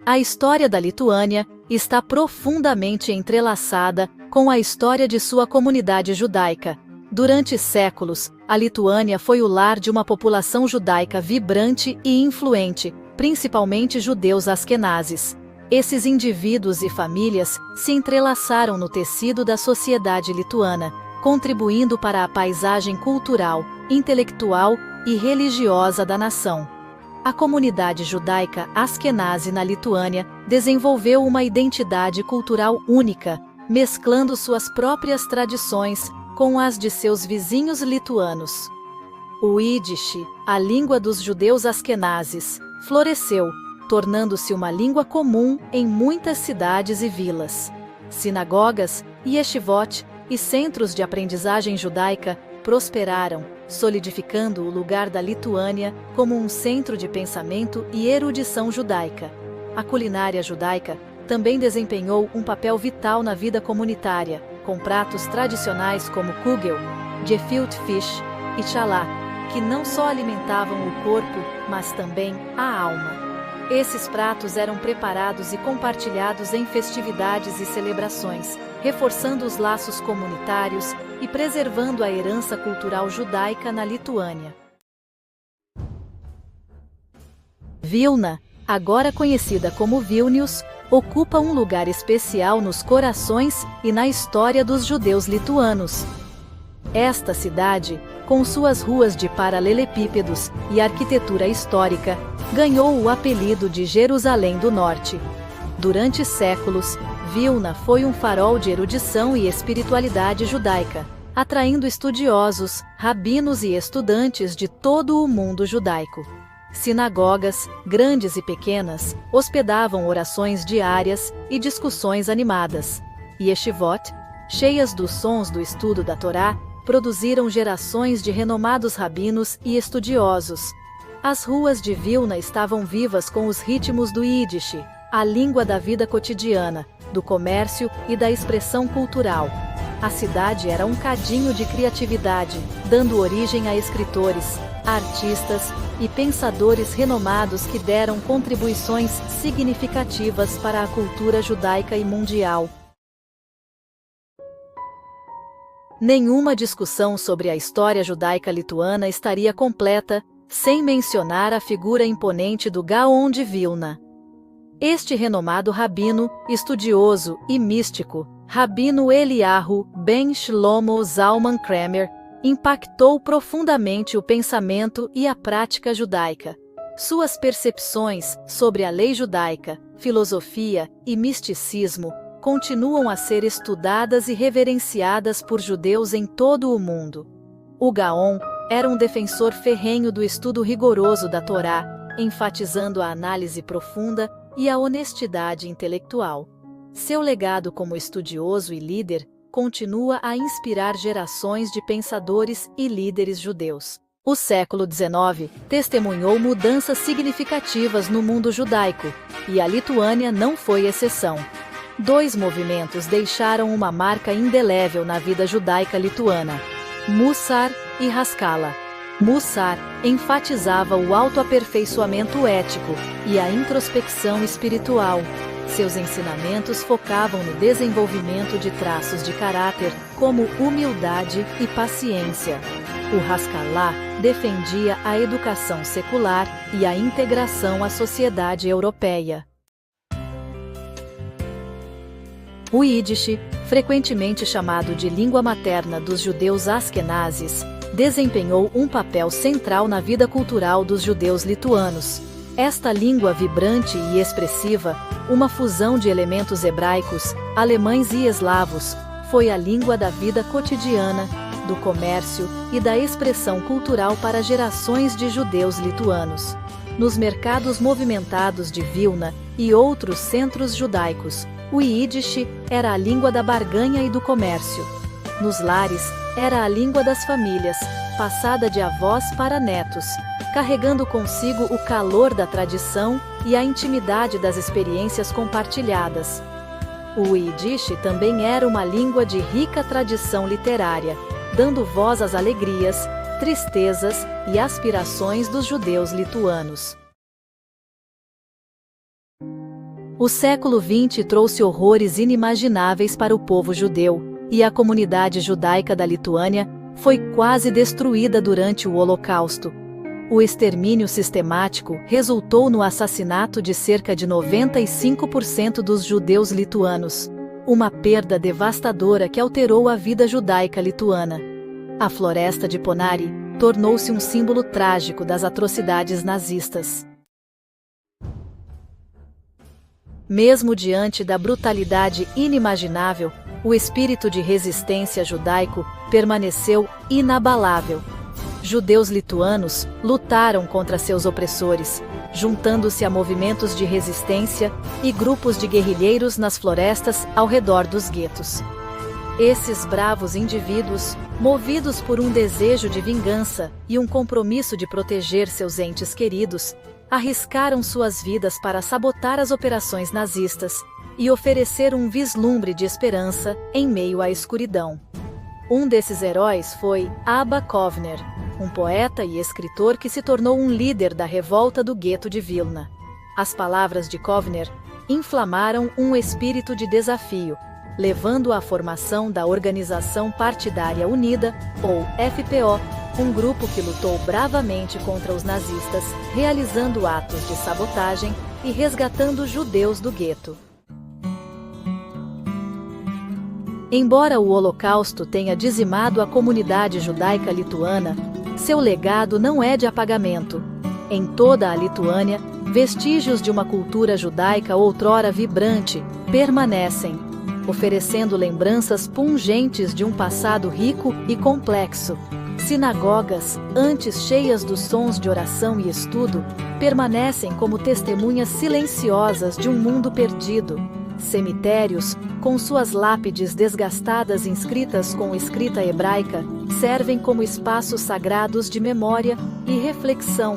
A história da Lituânia está profundamente entrelaçada com a história de sua comunidade judaica. Durante séculos, a Lituânia foi o lar de uma população judaica vibrante e influente, principalmente judeus asquenazes. Esses indivíduos e famílias se entrelaçaram no tecido da sociedade lituana, contribuindo para a paisagem cultural, intelectual e religiosa da nação. A comunidade judaica asquenazi na Lituânia desenvolveu uma identidade cultural única, mesclando suas próprias tradições com as de seus vizinhos lituanos. O Yiddish, a língua dos judeus asquenazes, floresceu, tornando-se uma língua comum em muitas cidades e vilas. Sinagogas, yeshivot e centros de aprendizagem judaica prosperaram, solidificando o lugar da Lituânia como um centro de pensamento e erudição judaica. A culinária judaica também desempenhou um papel vital na vida comunitária, com pratos tradicionais como kugel, gefilte fish e challah, que não só alimentavam o corpo, mas também a alma. Esses pratos eram preparados e compartilhados em festividades e celebrações, reforçando os laços comunitários e preservando a herança cultural judaica na Lituânia. Vilna, agora conhecida como Vilnius, ocupa um lugar especial nos corações e na história dos judeus lituanos. Esta cidade, com suas ruas de paralelepípedos e arquitetura histórica, ganhou o apelido de Jerusalém do Norte. Durante séculos, Vilna foi um farol de erudição e espiritualidade judaica, atraindo estudiosos, rabinos e estudantes de todo o mundo judaico. Sinagogas, grandes e pequenas, hospedavam orações diárias e discussões animadas. Yeshivot, cheias dos sons do estudo da Torá, produziram gerações de renomados rabinos e estudiosos. As ruas de Vilna estavam vivas com os ritmos do Yiddish, a língua da vida cotidiana, do comércio e da expressão cultural. A cidade era um cadinho de criatividade, dando origem a escritores, artistas e pensadores renomados que deram contribuições significativas para a cultura judaica e mundial. Nenhuma discussão sobre a história judaica lituana estaria completa sem mencionar a figura imponente do Gaon de Vilna. Este renomado rabino, estudioso e místico, Rabino Eliyahu ben Shlomo Zalman Kramer, impactou profundamente o pensamento e a prática judaica. Suas percepções sobre a lei judaica, filosofia e misticismo continuam a ser estudadas e reverenciadas por judeus em todo o mundo. O Gaon era um defensor ferrenho do estudo rigoroso da Torá, enfatizando a análise profunda e a honestidade intelectual. Seu legado como estudioso e líder continua a inspirar gerações de pensadores e líderes judeus. O século XIX testemunhou mudanças significativas no mundo judaico, e a Lituânia não foi exceção. Dois movimentos deixaram uma marca indelével na vida judaica lituana: Mussar e Haskalah. Mussar enfatizava o autoaperfeiçoamento ético e a introspecção espiritual. Seus ensinamentos focavam no desenvolvimento de traços de caráter, como humildade e paciência. O Haskalah defendia a educação secular e a integração à sociedade europeia. O Yiddish, frequentemente chamado de língua materna dos judeus asquenazes, desempenhou um papel central na vida cultural dos judeus lituanos. Esta língua vibrante e expressiva, uma fusão de elementos hebraicos, alemães e eslavos, foi a língua da vida cotidiana, do comércio e da expressão cultural para gerações de judeus lituanos. Nos mercados movimentados de Vilna e outros centros judaicos, o Yiddish era a língua da barganha e do comércio. Nos lares, era a língua das famílias, passada de avós para netos, carregando consigo o calor da tradição e a intimidade das experiências compartilhadas. O Yiddish também era uma língua de rica tradição literária, dando voz às alegrias, tristezas e aspirações dos judeus lituanos. O século XX trouxe horrores inimagináveis para o povo judeu, e a comunidade judaica da Lituânia foi quase destruída durante o Holocausto. O extermínio sistemático resultou no assassinato de cerca de 95% dos judeus lituanos, uma perda devastadora que alterou a vida judaica lituana. A floresta de Ponari tornou-se um símbolo trágico das atrocidades nazistas. Mesmo diante da brutalidade inimaginável, o espírito de resistência judaico permaneceu inabalável. Judeus lituanos lutaram contra seus opressores, juntando-se a movimentos de resistência e grupos de guerrilheiros nas florestas ao redor dos guetos. Esses bravos indivíduos, movidos por um desejo de vingança e um compromisso de proteger seus entes queridos, arriscaram suas vidas para sabotar as operações nazistas e oferecer um vislumbre de esperança em meio à escuridão. Um desses heróis foi Abba Kovner, um poeta e escritor que se tornou um líder da revolta do gueto de Vilna. As palavras de Kovner inflamaram um espírito de desafio, levando à formação da Organização Partidária Unida, ou FPO, um grupo que lutou bravamente contra os nazistas, realizando atos de sabotagem e resgatando judeus do gueto. Embora o Holocausto tenha dizimado a comunidade judaica lituana, seu legado não é de apagamento. Em toda a Lituânia, vestígios de uma cultura judaica outrora vibrante permanecem, oferecendo lembranças pungentes de um passado rico e complexo. Sinagogas, antes cheias dos sons de oração e estudo, permanecem como testemunhas silenciosas de um mundo perdido. Cemitérios, com suas lápides desgastadas inscritas com escrita hebraica, servem como espaços sagrados de memória e reflexão.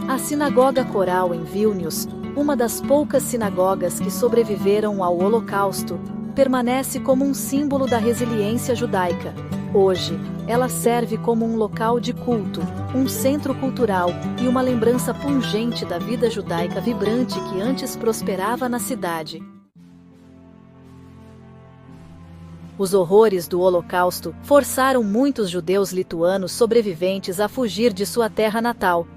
A Sinagoga Coral em Vilnius, uma das poucas sinagogas que sobreviveram ao Holocausto, permanece como um símbolo da resiliência judaica. Hoje, ela serve como um local de culto, um centro cultural e uma lembrança pungente da vida judaica vibrante que antes prosperava na cidade. Os horrores do Holocausto forçaram muitos judeus lituanos sobreviventes a fugir de sua terra natal.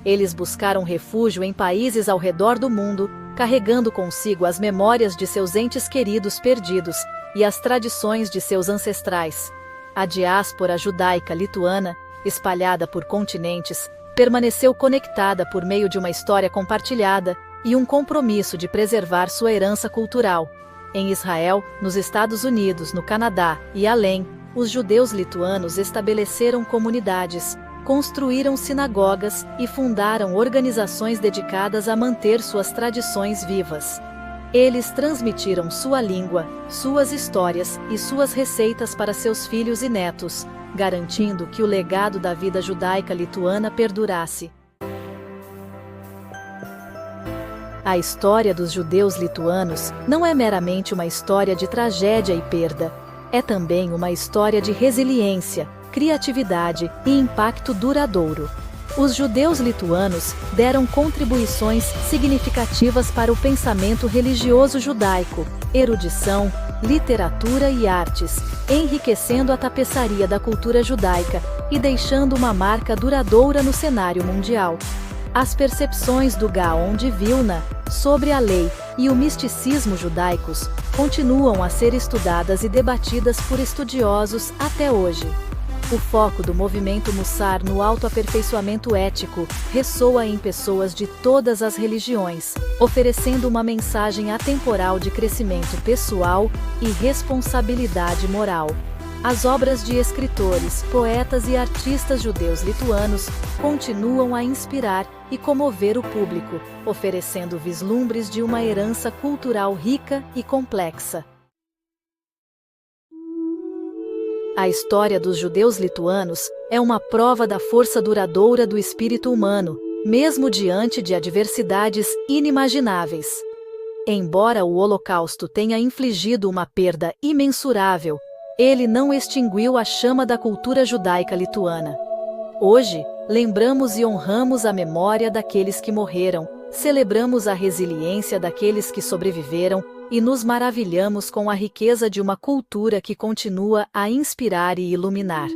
Eles buscaram refúgio em países ao redor do mundo, carregando consigo as memórias de seus entes queridos perdidos e as tradições de seus ancestrais. A diáspora judaica lituana, espalhada por continentes, permaneceu conectada por meio de uma história compartilhada e um compromisso de preservar sua herança cultural. Em Israel, nos Estados Unidos, no Canadá e além, os judeus lituanos estabeleceram comunidades, construíram sinagogas e fundaram organizações dedicadas a manter suas tradições vivas. Eles transmitiram sua língua, suas histórias e suas receitas para seus filhos e netos, garantindo que o legado da vida judaica lituana perdurasse. A história dos judeus lituanos não é meramente uma história de tragédia e perda, é também uma história de resiliência, criatividade e impacto duradouro. Os judeus lituanos deram contribuições significativas para o pensamento religioso judaico, erudição, literatura e artes, enriquecendo a tapeçaria da cultura judaica e deixando uma marca duradoura no cenário mundial. As percepções do Gaon de Vilna sobre a lei e o misticismo judaicos continuam a ser estudadas e debatidas por estudiosos até hoje. O foco do movimento Mussar no autoaperfeiçoamento ético ressoa em pessoas de todas as religiões, oferecendo uma mensagem atemporal de crescimento pessoal e responsabilidade moral. As obras de escritores, poetas e artistas judeus lituanos continuam a inspirar e comover o público, oferecendo vislumbres de uma herança cultural rica e complexa. A história dos judeus lituanos é uma prova da força duradoura do espírito humano, mesmo diante de adversidades inimagináveis. Embora o Holocausto tenha infligido uma perda imensurável, ele não extinguiu a chama da cultura judaica lituana. Hoje, lembramos e honramos a memória daqueles que morreram, Celebramos a resiliência daqueles que sobreviveram e nos maravilhamos com a riqueza de uma cultura que continua a inspirar e iluminar.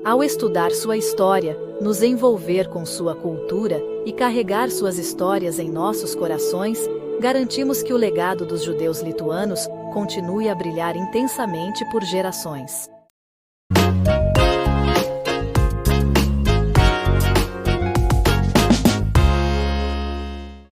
Ao estudar sua história, nos envolver com sua cultura e carregar suas histórias em nossos corações, garantimos que o legado dos judeus lituanos continue a brilhar intensamente por gerações.